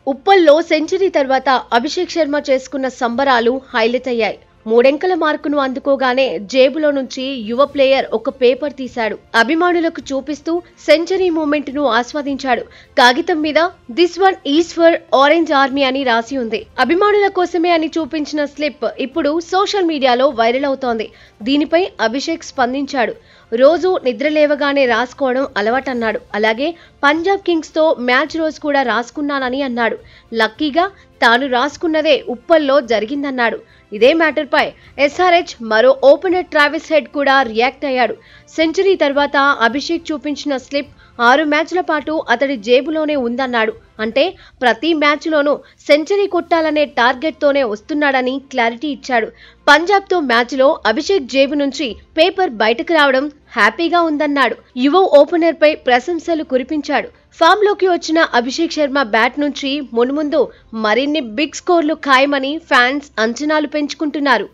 ఉప్పల్లో century తర్వాత అభిషేక్ శర్మ చేసుకున్న సంబరాలు హైలైట్ అయ్యాయి. మూడెంకల మార్కును అందుకోగానే జేబులో నుంచి యువ ప్లేయర్ ఒక పేపర్ తీశాడు. అభిమానులకు చూపిస్తూ సెంచరీ మూమెంట్ ను ఆస్వాదించాడు. కాగితం మీద this one is for orange army అని రాసి ఉంది. అభిమానుల కోసమే అని చూపించిన స్లిప్ ఇప్పుడు సోషల్ మీడియాలో వైరల్ అవుతోంది. దీనిపై అభిషేక్ స్పందించాడు. రోజు నిద్ర లేవగానే రాసుకోవడం అలవాటన్నాడు. అలాగే పంజాబ్ కింగ్స్ తో మ్యాచ్ రోజు కూడా రాసుకున్నానని అన్నాడు. లక్కీగా తాను రాసుకున్నదే ఉప్పల్లో జరిగిందన్నాడు. ఇదే మ్యాటర్ పై ఎస్ఆర్హెచ్ మరో ఓపెనర్ ట్రావిస్ హెడ్ కూడా రియాక్ట్ అయ్యాడు. సెంచరీ తర్వాత అభిషేక్ చూపించిన స్లిప్ 6 మ్యాచ్ల పాటు అతడి జేబులోనే ఉందన్నాడు. అంటే ప్రతి మ్యాచ్లోనూ సెంచరీ కొట్టాలనే టార్గెట్ తోనే వస్తున్నాడని క్లారిటీ ఇచ్చాడు. పంజాబ్ తో మ్యాచ్లో అభిషేక్ జేబు నుంచి పేపర్ బయటకు రావడం హ్యాపీగా ఉందన్నాడు. యువ ఓపెనర్ పై ప్రశంసలు కురిపించాడు. ఫామ్ లోకి వచ్చిన అభిషేక్ శర్మ బ్యాట్ నుంచి మున్ముందు మరిన్ని బిగ్ స్కోర్లు ఖాయమని ఫ్యాన్స్ అంచనాలు పెంచుకుంటున్నారు.